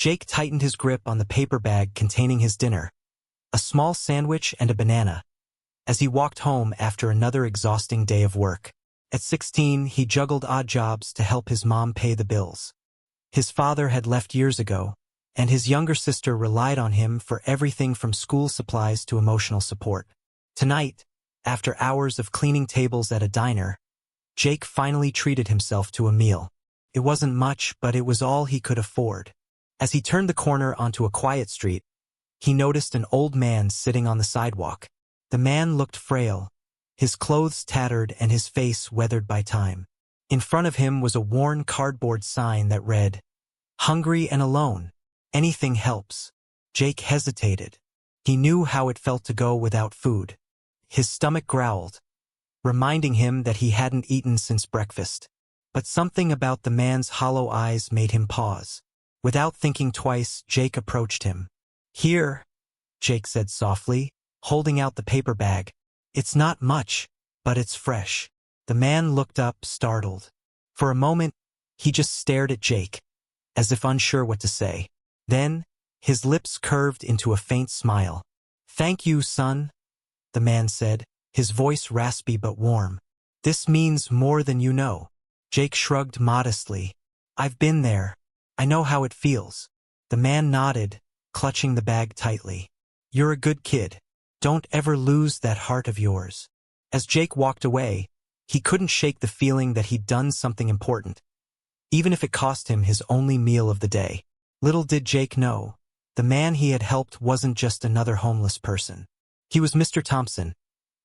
Jake tightened his grip on the paper bag containing his dinner, a small sandwich and a banana, as he walked home after another exhausting day of work. At 16, he juggled odd jobs to help his mom pay the bills. His father had left years ago, and his younger sister relied on him for everything from school supplies to emotional support. Tonight, after hours of cleaning tables at a diner, Jake finally treated himself to a meal. It wasn't much, but it was all he could afford. As he turned the corner onto a quiet street, he noticed an old man sitting on the sidewalk. The man looked frail, his clothes tattered and his face weathered by time. In front of him was a worn cardboard sign that read, "Hungry and alone. Anything helps." Jake hesitated. He knew how it felt to go without food. His stomach growled, reminding him that he hadn't eaten since breakfast. But something about the man's hollow eyes made him pause. Without thinking twice, Jake approached him. "Here," Jake said softly, holding out the paper bag. "It's not much, but it's fresh." The man looked up, startled. For a moment, he just stared at Jake, as if unsure what to say. Then, his lips curved into a faint smile. "Thank you, son," the man said, his voice raspy but warm. "This means more than you know." Jake shrugged modestly. "I've been there. I know how it feels." The man nodded, clutching the bag tightly. "You're a good kid. Don't ever lose that heart of yours." As Jake walked away, he couldn't shake the feeling that he'd done something important, even if it cost him his only meal of the day. Little did Jake know, the man he had helped wasn't just another homeless person. He was Mr. Thompson,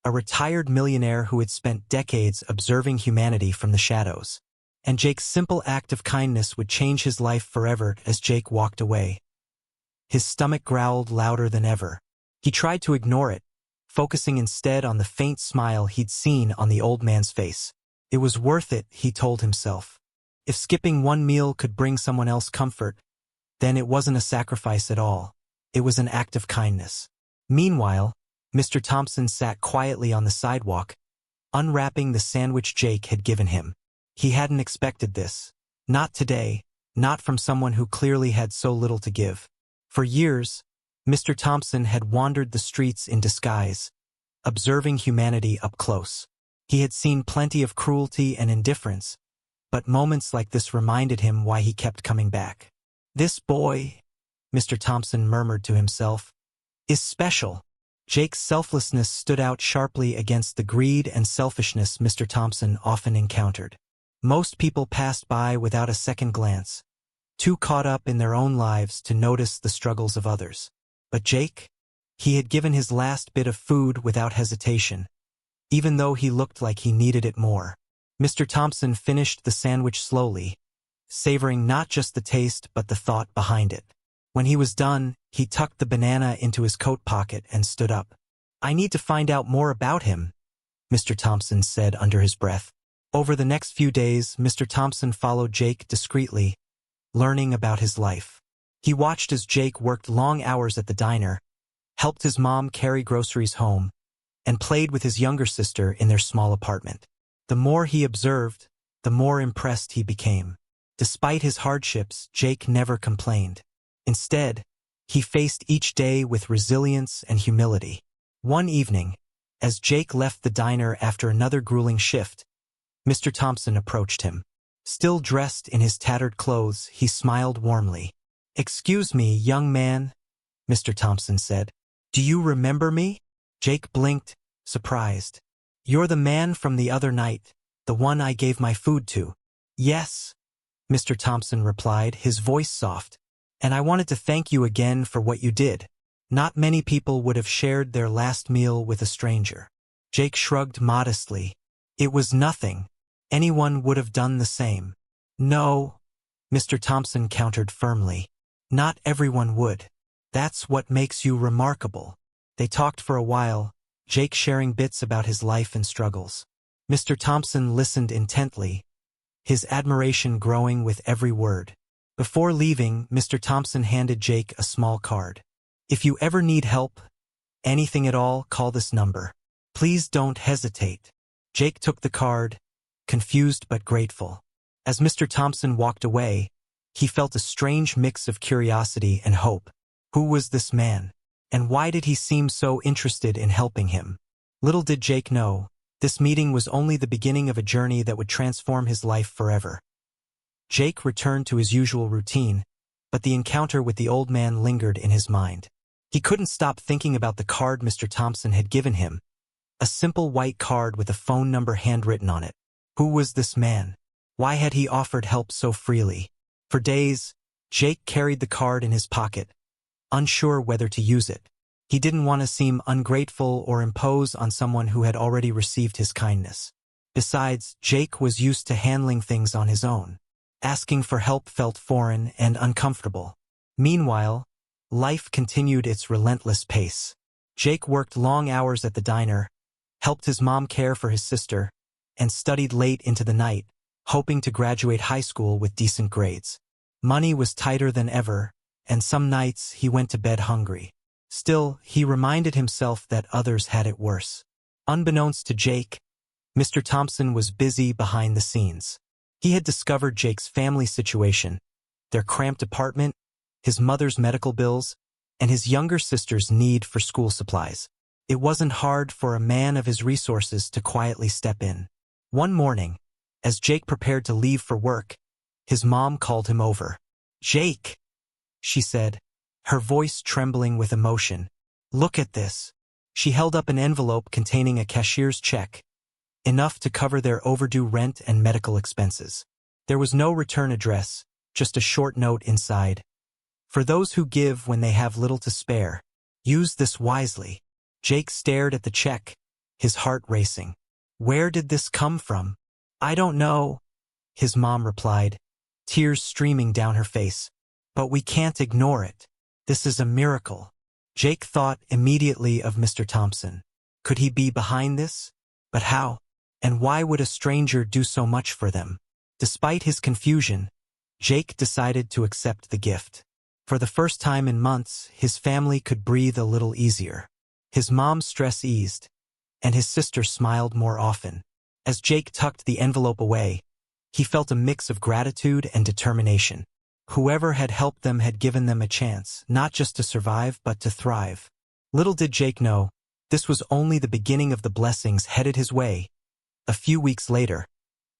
a retired millionaire who had spent decades observing humanity from the shadows. And Jake's simple act of kindness would change his life forever. As Jake walked away, his stomach growled louder than ever. He tried to ignore it, focusing instead on the faint smile he'd seen on the old man's face. It was worth it, he told himself. If skipping one meal could bring someone else comfort, then it wasn't a sacrifice at all. It was an act of kindness. Meanwhile, Mr. Thompson sat quietly on the sidewalk, unwrapping the sandwich Jake had given him. He hadn't expected this. Not today, not from someone who clearly had so little to give. For years, Mr. Thompson had wandered the streets in disguise, observing humanity up close. He had seen plenty of cruelty and indifference, but moments like this reminded him why he kept coming back. "This boy," Mr. Thompson murmured to himself, "is special." Jake's selflessness stood out sharply against the greed and selfishness Mr. Thompson often encountered. Most people passed by without a second glance, too caught up in their own lives to notice the struggles of others. But Jake? He had given his last bit of food without hesitation, even though he looked like he needed it more. Mr. Thompson finished the sandwich slowly, savoring not just the taste but the thought behind it. When he was done, he tucked the banana into his coat pocket and stood up. "I need to find out more about him," Mr. Thompson said under his breath. Over the next few days, Mr. Thompson followed Jake discreetly, learning about his life. He watched as Jake worked long hours at the diner, helped his mom carry groceries home, and played with his younger sister in their small apartment. The more he observed, the more impressed he became. Despite his hardships, Jake never complained. Instead, he faced each day with resilience and humility. One evening, as Jake left the diner after another grueling shift, Mr. Thompson approached him. Still dressed in his tattered clothes, he smiled warmly. "Excuse me, young man," Mr. Thompson said. "Do you remember me?" Jake blinked, surprised. "You're the man from the other night, the one I gave my food to." "Yes," Mr. Thompson replied, his voice soft. "And I wanted to thank you again for what you did. Not many people would have shared their last meal with a stranger." Jake shrugged modestly. "It was nothing. Anyone would have done the same." "No," Mr. Thompson countered firmly. "Not everyone would. That's what makes you remarkable." They talked for a while, Jake sharing bits about his life and struggles. Mr. Thompson listened intently, his admiration growing with every word. Before leaving, Mr. Thompson handed Jake a small card. "If you ever need help, anything at all, call this number. Please don't hesitate." Jake took the card, confused but grateful. As Mr. Thompson walked away, He felt a strange mix of curiosity and hope. Who was this man? And why did he seem so interested in helping him? Little did Jake know, this meeting was only the beginning of a journey that would transform his life forever. Jake returned to his usual routine, but the encounter with the old man lingered in his mind. He couldn't stop thinking about the card Mr. Thompson had given him, a simple white card with a phone number handwritten on it. Who was this man? Why had he offered help so freely? For days, Jake carried the card in his pocket, unsure whether to use it. He didn't want to seem ungrateful or impose on someone who had already received his kindness. Besides, Jake was used to handling things on his own. Asking for help felt foreign and uncomfortable. Meanwhile, life continued its relentless pace. Jake worked long hours at the diner, helped his mom care for his sister, and studied late into the night, hoping to graduate high school with decent grades. Money was tighter than ever, and some nights he went to bed hungry. Still, he reminded himself that others had it worse. Unbeknownst to Jake, Mr. Thompson was busy behind the scenes. He had discovered Jake's family situation, their cramped apartment, his mother's medical bills, and his younger sister's need for school supplies. It wasn't hard for a man of his resources to quietly step in. One morning, as Jake prepared to leave for work, his mom called him over. "Jake," she said, her voice trembling with emotion. "Look at this." She held up an envelope containing a cashier's check, enough to cover their overdue rent and medical expenses. There was no return address, just a short note inside. "For those who give when they have little to spare, use this wisely." Jake stared at the check, his heart racing. Where did this come from? "I don't know," his mom replied, tears streaming down her face. "But we can't ignore it. This is a miracle." Jake thought immediately of Mr. Thompson. Could he be behind this? But how? And why would a stranger do so much for them? Despite his confusion, Jake decided to accept the gift. For the first time in months, his family could breathe a little easier. His mom's stress eased, and his sister smiled more often. As Jake tucked the envelope away, he felt a mix of gratitude and determination. Whoever had helped them had given them a chance, not just to survive, but to thrive. Little did Jake know, this was only the beginning of the blessings headed his way. A few weeks later,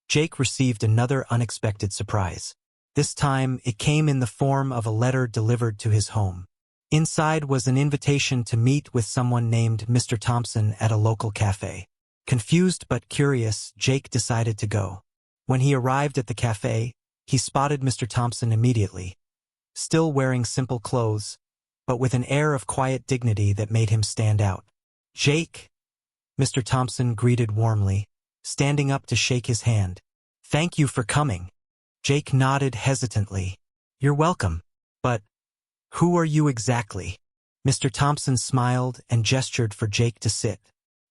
Jake received another unexpected surprise. This time, it came in the form of a letter delivered to his home. Inside was an invitation to meet with someone named Mr. Thompson at a local cafe. Confused but curious, Jake decided to go. When he arrived at the cafe, he spotted Mr. Thompson immediately. Still wearing simple clothes, but with an air of quiet dignity that made him stand out. "Jake," Mr. Thompson greeted warmly, standing up to shake his hand. "Thank you for coming." Jake nodded hesitantly. "You're welcome. But who are you exactly?" Mr. Thompson smiled and gestured for Jake to sit.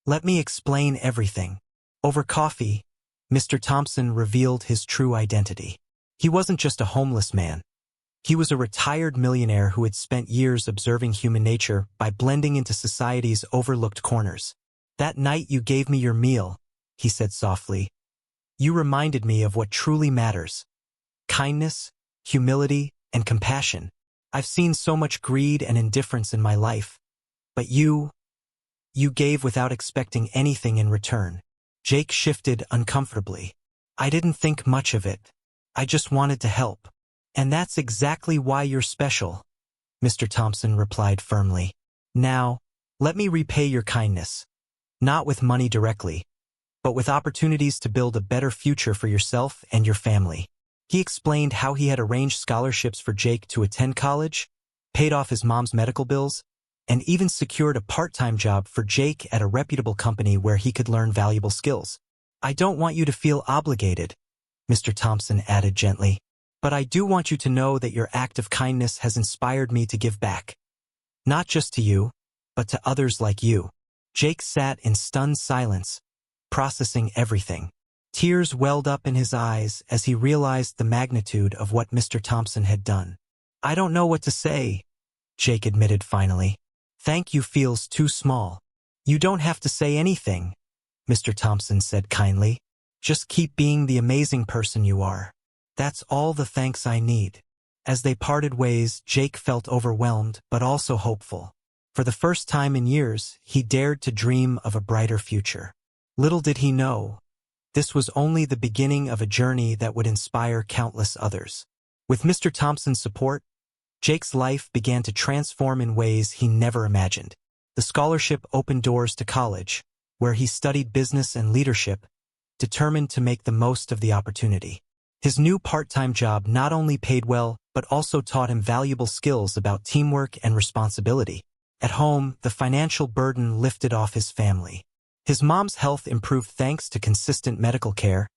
"Let me explain everything." Over coffee, Mr. Thompson revealed his true identity. He wasn't just a homeless man. He was a retired millionaire who had spent years observing human nature by blending into society's overlooked corners. "That night you gave me your meal," he said softly. "You reminded me of what truly matters. Kindness, humility, and compassion. I've seen so much greed and indifference in my life. But you gave without expecting anything in return." Jake shifted uncomfortably. "I didn't think much of it. I just wanted to help." "And that's exactly why you're special," Mr. Thompson replied firmly. "Now, let me repay your kindness. Not with money directly, but with opportunities to build a better future for yourself and your family." He explained how he had arranged scholarships for Jake to attend college, paid off his mom's medical bills, and even secured a part-time job for Jake at a reputable company where he could learn valuable skills. "I don't want you to feel obligated," Mr. Thompson added gently, "but I do want you to know that your act of kindness has inspired me to give back. Not just to you, but to others like you." Jake sat in stunned silence, processing everything. Tears welled up in his eyes as he realized the magnitude of what Mr. Thompson had done. "I don't know what to say," Jake admitted finally. "Thank you feels too small." "You don't have to say anything," Mr. Thompson said kindly. "Just keep being the amazing person you are. That's all the thanks I need." As they parted ways, Jake felt overwhelmed but also hopeful. For the first time in years, he dared to dream of a brighter future. Little did he know, this was only the beginning of a journey that would inspire countless others. With Mr. Thompson's support, Jake's life began to transform in ways he never imagined. The scholarship opened doors to college, where he studied business and leadership, determined to make the most of the opportunity. His new part-time job not only paid well, but also taught him valuable skills about teamwork and responsibility. At home, the financial burden lifted off his family. His mom's health improved thanks to consistent medical care,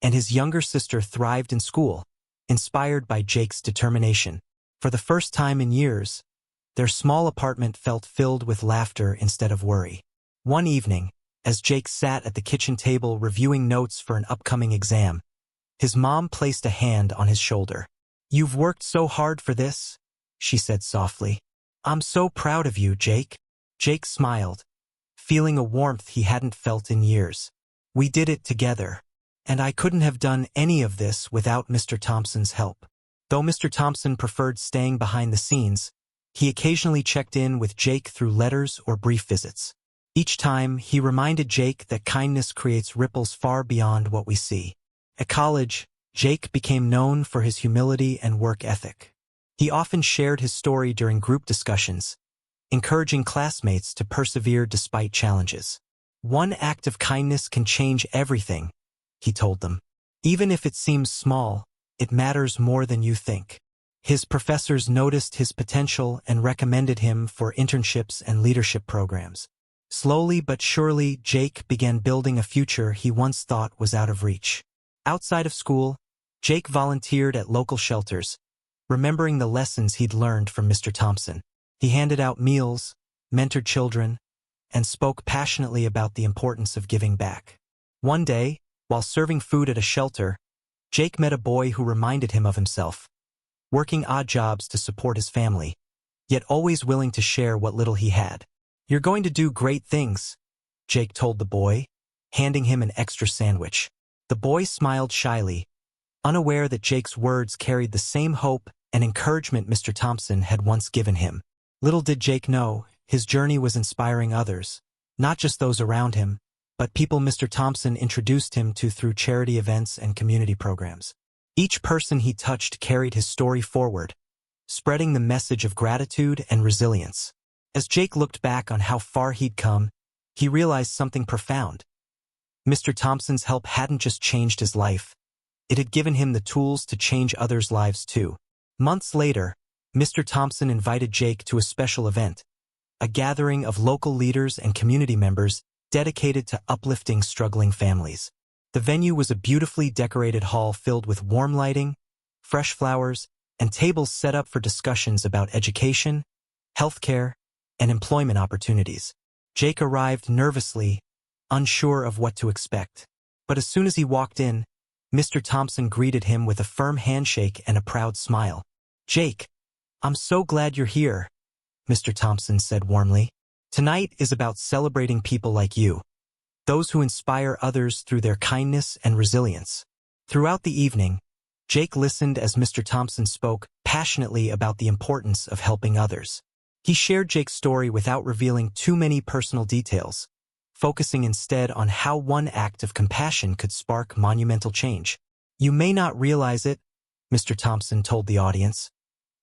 and his younger sister thrived in school, inspired by Jake's determination. For the first time in years, their small apartment felt filled with laughter instead of worry. One evening, as Jake sat at the kitchen table reviewing notes for an upcoming exam, his mom placed a hand on his shoulder. "You've worked so hard for this," she said softly. "I'm so proud of you, Jake." Jake smiled, feeling a warmth he hadn't felt in years. "We did it together, and I couldn't have done any of this without Mr. Thompson's help." Though Mr. Thompson preferred staying behind the scenes, he occasionally checked in with Jake through letters or brief visits. Each time, he reminded Jake that kindness creates ripples far beyond what we see. At college, Jake became known for his humility and work ethic. He often shared his story during group discussions, encouraging classmates to persevere despite challenges. "One act of kindness can change everything," he told them. "Even if it seems small, it matters more than you think." His professors noticed his potential and recommended him for internships and leadership programs. Slowly but surely, Jake began building a future he once thought was out of reach. Outside of school, Jake volunteered at local shelters, remembering the lessons he'd learned from Mr. Thompson. He handed out meals, mentored children, and spoke passionately about the importance of giving back. One day, while serving food at a shelter, Jake met a boy who reminded him of himself, working odd jobs to support his family, yet always willing to share what little he had. "You're going to do great things," Jake told the boy, handing him an extra sandwich. The boy smiled shyly, unaware that Jake's words carried the same hope and encouragement Mr. Thompson had once given him. Little did Jake know, his journey was inspiring others, not just those around him, but people Mr. Thompson introduced him to through charity events and community programs. Each person he touched carried his story forward, spreading the message of gratitude and resilience. As Jake looked back on how far he'd come, he realized something profound. Mr. Thompson's help hadn't just changed his life, it had given him the tools to change others' lives too. Months later, Mr. Thompson invited Jake to a special event, a gathering of local leaders and community members dedicated to uplifting struggling families. The venue was a beautifully decorated hall filled with warm lighting, fresh flowers, and tables set up for discussions about education, healthcare, and employment opportunities. Jake arrived nervously, unsure of what to expect. But as soon as he walked in, Mr. Thompson greeted him with a firm handshake and a proud smile. "Jake, I'm so glad you're here," Mr. Thompson said warmly. "Tonight is about celebrating people like you, those who inspire others through their kindness and resilience." Throughout the evening, Jake listened as Mr. Thompson spoke passionately about the importance of helping others. He shared Jake's story without revealing too many personal details, focusing instead on how one act of compassion could spark monumental change. "You may not realize it," Mr. Thompson told the audience,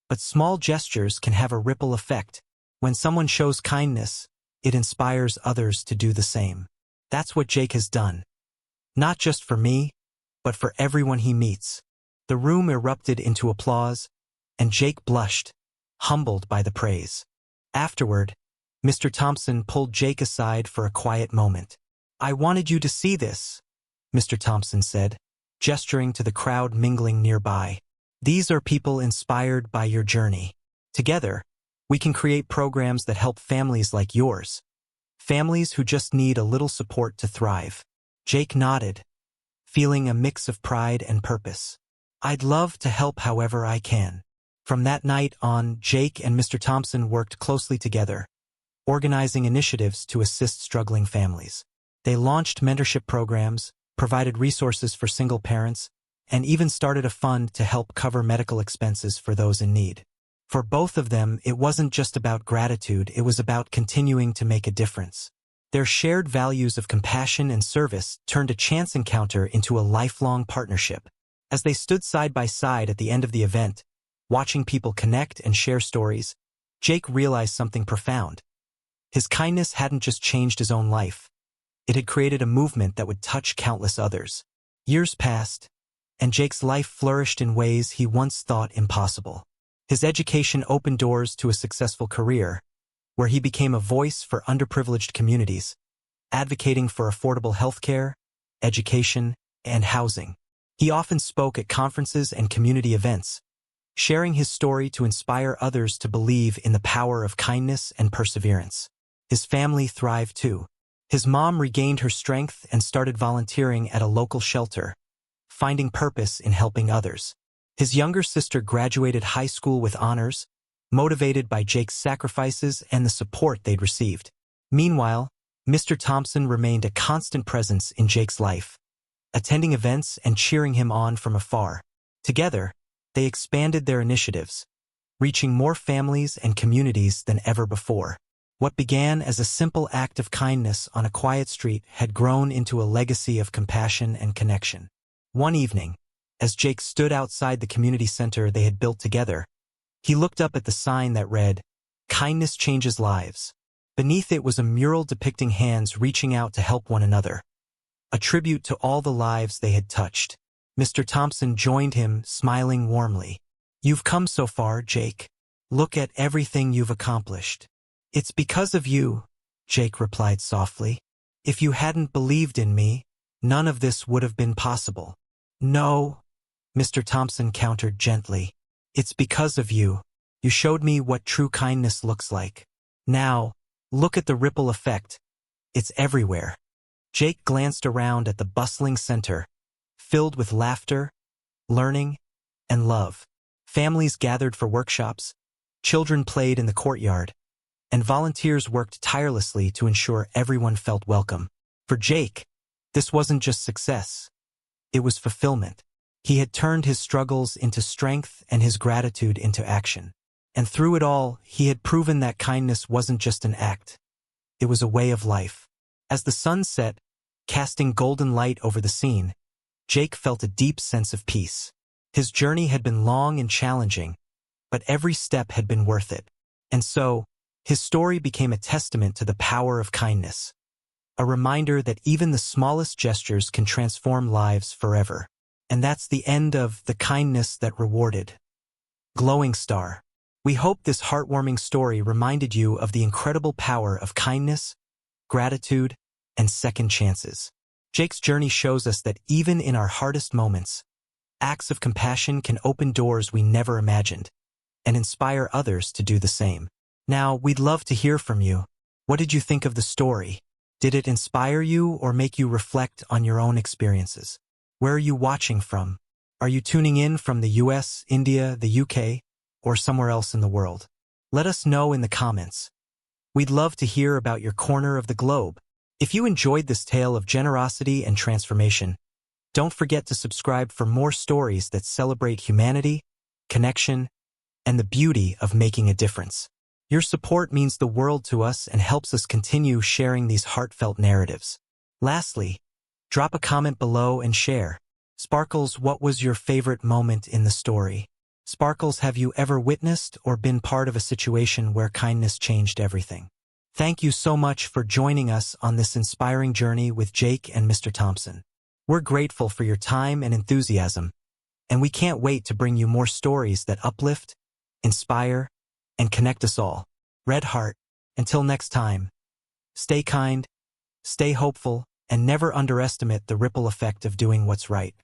"but small gestures can have a ripple effect. When someone shows kindness, it inspires others to do the same. That's what Jake has done. Not just for me, but for everyone he meets." The room erupted into applause, and Jake blushed, humbled by the praise. Afterward, Mr. Thompson pulled Jake aside for a quiet moment. "I wanted you to see this," Mr. Thompson said, gesturing to the crowd mingling nearby. "These are people inspired by your journey. Together, we can create programs that help families like yours, families who just need a little support to thrive." Jake nodded, feeling a mix of pride and purpose. "I'd love to help however I can." From that night on, Jake and Mr. Thompson worked closely together, organizing initiatives to assist struggling families. They launched mentorship programs, provided resources for single parents, and even started a fund to help cover medical expenses for those in need. For both of them, it wasn't just about gratitude, it was about continuing to make a difference. Their shared values of compassion and service turned a chance encounter into a lifelong partnership. As they stood side by side at the end of the event, watching people connect and share stories, Jake realized something profound. His kindness hadn't just changed his own life. It had created a movement that would touch countless others. Years passed, and Jake's life flourished in ways he once thought impossible. His education opened doors to a successful career, where he became a voice for underprivileged communities, advocating for affordable healthcare, education, and housing. He often spoke at conferences and community events, sharing his story to inspire others to believe in the power of kindness and perseverance. His family thrived too. His mom regained her strength and started volunteering at a local shelter, finding purpose in helping others. His younger sister graduated high school with honors, motivated by Jake's sacrifices and the support they'd received. Meanwhile, Mr. Thompson remained a constant presence in Jake's life, attending events and cheering him on from afar. Together, they expanded their initiatives, reaching more families and communities than ever before. What began as a simple act of kindness on a quiet street had grown into a legacy of compassion and connection. One evening, as Jake stood outside the community center they had built together, he looked up at the sign that read, "Kindness changes lives." Beneath it was a mural depicting hands reaching out to help one another, a tribute to all the lives they had touched. Mr. Thompson joined him, smiling warmly. "You've come so far, Jake. Look at everything you've accomplished." "It's because of you," Jake replied softly. "If you hadn't believed in me, none of this would have been possible." "No," Mr. Thompson countered gently. "It's because of you. You showed me what true kindness looks like. Now, look at the ripple effect. It's everywhere." Jake glanced around at the bustling center, filled with laughter, learning, and love. Families gathered for workshops, children played in the courtyard, and volunteers worked tirelessly to ensure everyone felt welcome. For Jake, this wasn't just success. It was fulfillment. He had turned his struggles into strength and his gratitude into action. And through it all, he had proven that kindness wasn't just an act. It was a way of life. As the sun set, casting golden light over the scene, Jake felt a deep sense of peace. His journey had been long and challenging, but every step had been worth it. And so, his story became a testament to the power of kindness, a reminder that even the smallest gestures can transform lives forever. And that's the end of The Kindness That Rewarded. Glowing Star. We hope this heartwarming story reminded you of the incredible power of kindness, gratitude, and second chances. Jake's journey shows us that even in our hardest moments, acts of compassion can open doors we never imagined and inspire others to do the same. Now, we'd love to hear from you. What did you think of the story? Did it inspire you or make you reflect on your own experiences? Where are you watching from? Are you tuning in from the US, India, the UK, or somewhere else in the world? Let us know in the comments. We'd love to hear about your corner of the globe. If you enjoyed this tale of generosity and transformation, don't forget to subscribe for more stories that celebrate humanity, connection, and the beauty of making a difference. Your support means the world to us and helps us continue sharing these heartfelt narratives. Lastly, drop a comment below and share. Sparkles, what was your favorite moment in the story? Sparkles, have you ever witnessed or been part of a situation where kindness changed everything? Thank you so much for joining us on this inspiring journey with Jake and Mr. Thompson. We're grateful for your time and enthusiasm, and we can't wait to bring you more stories that uplift, inspire, and connect us all. Red Heart, until next time, stay kind, stay hopeful, and never underestimate the ripple effect of doing what's right.